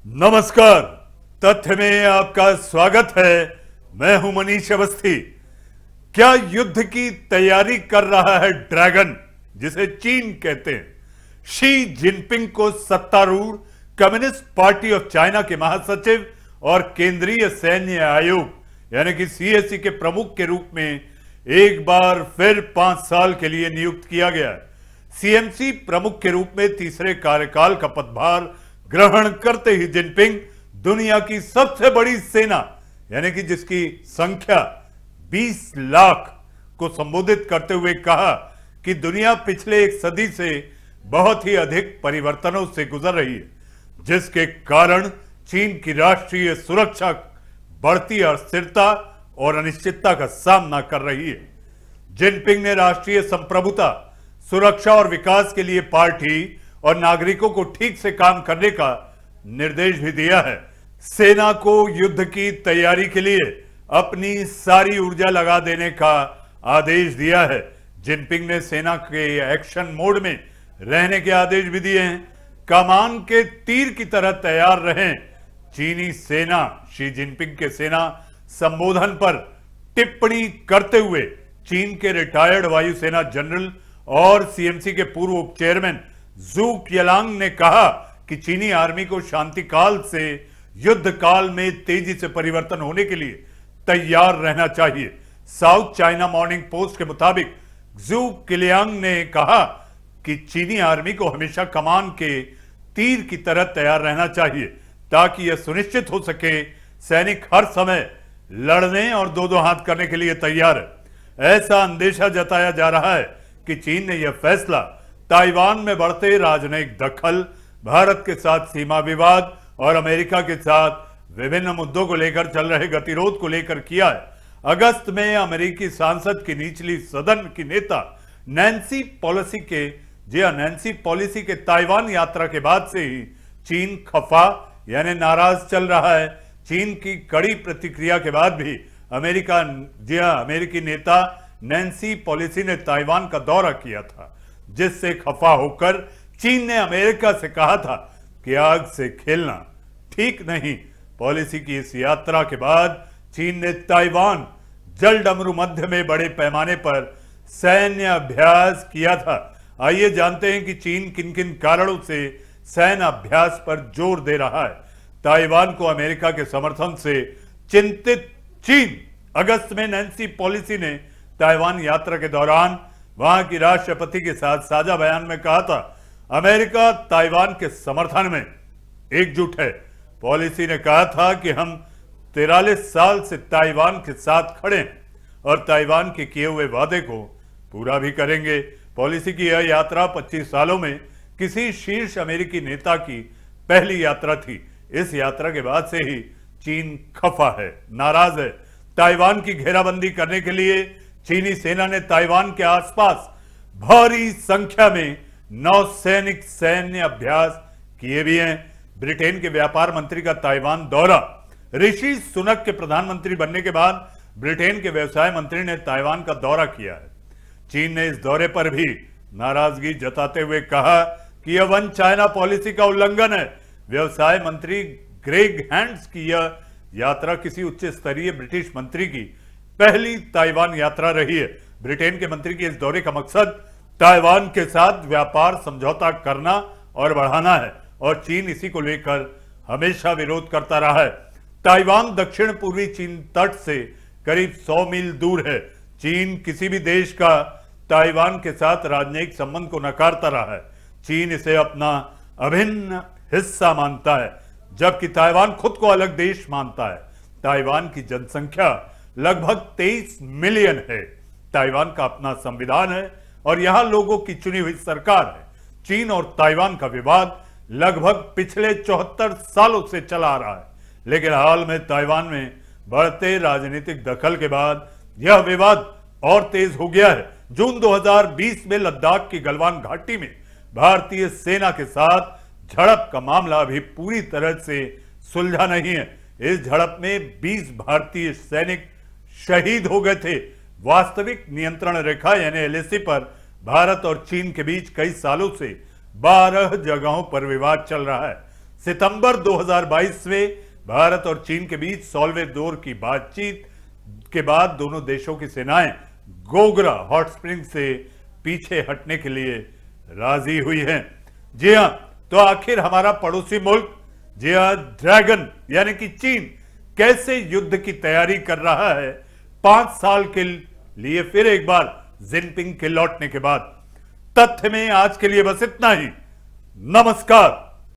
नमस्कार। तथ्य में आपका स्वागत है। मैं हूं मनीष अवस्थी। क्या युद्ध की तैयारी कर रहा है ड्रैगन, जिसे चीन कहते हैं? शी जिनपिंग को सत्तारूढ़ कम्युनिस्ट पार्टी ऑफ चाइना के महासचिव और केंद्रीय सैन्य आयोग यानी कि सीएसी के प्रमुख के रूप में एक बार फिर 5 साल के लिए नियुक्त किया गया है। सीएमसी प्रमुख के रूप में तीसरे कार्यकाल का पदभार ग्रहण करते ही जिनपिंग दुनिया की सबसे बड़ी सेना यानी कि जिसकी संख्या 20 लाख को संबोधित करते हुए कहा कि दुनिया पिछले एक सदी से बहुत ही अधिक परिवर्तनों से गुजर रही है, जिसके कारण चीन की राष्ट्रीय सुरक्षा बढ़ती अस्थिरता और अनिश्चितता का सामना कर रही है। जिनपिंग ने राष्ट्रीय संप्रभुता, सुरक्षा और विकास के लिए पार्टी और नागरिकों को ठीक से काम करने का निर्देश भी दिया है। सेना को युद्ध की तैयारी के लिए अपनी सारी ऊर्जा लगा देने का आदेश दिया है। जिनपिंग ने सेना के एक्शन मोड में रहने के आदेश भी दिए हैं। कमान के तीर की तरह तैयार रहें। चीनी सेना शी जिनपिंग के सेना संबोधन पर टिप्पणी करते हुए चीन के रिटायर्ड वायुसेना जनरल और सीएमसी के पूर्व उप चेयरमैन जू क्यलांग ने कहा कि चीनी आर्मी को शांति काल से युद्ध काल में तेजी से परिवर्तन होने के लिए तैयार रहना चाहिए। साउथ चाइना मॉर्निंग पोस्ट के मुताबिक जू क्यलांग ने कहा कि चीनी आर्मी को हमेशा कमान के तीर की तरह तैयार रहना चाहिए ताकि यह सुनिश्चित हो सके सैनिक हर समय लड़ने और दो हाथ करने के लिए तैयार है। ऐसा अंदेशा जताया जा रहा है कि चीन ने यह फैसला ताइवान में बढ़ते राजनयिक दखल, भारत के साथ सीमा विवाद और अमेरिका के साथ विभिन्न मुद्दों को लेकर चल रहे गतिरोध को लेकर किया है। अगस्त में अमेरिकी सांसद की निचली सदन की नेता नैन्सी पॉलिसी के ताइवान यात्रा के बाद से ही चीन खफा यानी नाराज चल रहा है। चीन की कड़ी प्रतिक्रिया के बाद भी अमेरिकी नेता नैन्सी पॉलिसी ने ताइवान का दौरा किया था, जिससे खफा होकर चीन ने अमेरिका से कहा था कि आग से खेलना ठीक नहीं। पॉलिसी की इस यात्रा के बाद चीन ने ताइवान जलडमरू मध्य में बड़े पैमाने पर सैन्य अभ्यास किया था। आइए जानते हैं कि चीन किन किन कारणों से सैन्य अभ्यास पर जोर दे रहा है। ताइवान को अमेरिका के समर्थन से चिंतित चीन। अगस्त में नैन्सी पॉलिसी ने ताइवान यात्रा के दौरान वहां की राष्ट्रपति के साथ साझा बयान में कहा था, अमेरिका ताइवान के समर्थन में एकजुट है। पॉलिसी ने कहा था कि हम 43 साल से ताइवान के साथ खड़े हैं और ताइवान के किए हुए वादे को पूरा भी करेंगे। पॉलिसी की यह यात्रा 25 सालों में किसी शीर्ष अमेरिकी नेता की पहली यात्रा थी। इस यात्रा के बाद से ही चीन खफा है, नाराज है। ताइवान की घेराबंदी करने के लिए चीनी सेना ने ताइवान के आसपास भारी संख्या में नौसैनिक सैन्य अभ्यास किए भी हैं। ब्रिटेन के व्यापार मंत्री का ताइवान दौरा। ऋषि सुनक के प्रधानमंत्री बनने के बाद ब्रिटेन के व्यवसाय मंत्री ने ताइवान का दौरा किया है। चीन ने इस दौरे पर भी नाराजगी जताते हुए कहा कि यह वन चाइना पॉलिसी का उल्लंघन है। व्यवसाय मंत्री ग्रेग हैंड्स की यह यात्रा किसी उच्च स्तरीय ब्रिटिश मंत्री की पहली ताइवान यात्रा रही है। ब्रिटेन के मंत्री के इस दौरे का मकसद ताइवान के साथ व्यापार समझौता करना और बढ़ाना है और चीन इसी को लेकर हमेशा विरोध करता रहा है। ताइवान दक्षिण पूर्वी चीन तट से करीब 100 मील दूर है। चीन किसी भी देश का ताइवान के साथ राजनयिक संबंध को नकारता रहा है। चीन इसे अपना अभिन्न हिस्सा मानता है, जबकि ताइवान खुद को अलग देश मानता है। ताइवान की जनसंख्या लगभग 23 मिलियन है। ताइवान का अपना संविधान है और यहां लोगों की चुनी हुई सरकार है। चीन और ताइवान का विवाद लगभग पिछले 74 सालों से चला आ रहा है, लेकिन हाल में ताइवान में बढ़ते राजनीतिक दखल के बाद यह विवाद और तेज हो गया है। जून 2020 में लद्दाख की गलवान घाटी में भारतीय सेना के साथ झड़प का मामला अभी पूरी तरह से सुलझा नहीं है। इस झड़प में 20 भारतीय सैनिक शहीद हो गए थे। वास्तविक नियंत्रण रेखा यानी एलएसी पर भारत और चीन के बीच कई सालों से 12 जगहों पर विवाद चल रहा है। सितंबर 2022 में भारत और चीन के बीच सॉल्वे दौर की बातचीत के बाद दोनों देशों की सेनाएं गोगरा हॉट स्प्रिंग से पीछे हटने के लिए राजी हुई हैं। जी हां, तो आखिर हमारा पड़ोसी मुल्क, जी हां, ड्रैगन यानी कि चीन कैसे युद्ध की तैयारी कर रहा है 5 साल के लिए फिर एक बार जिनपिंग के लौटने के बाद। तथ्य में आज के लिए बस इतना ही। नमस्कार।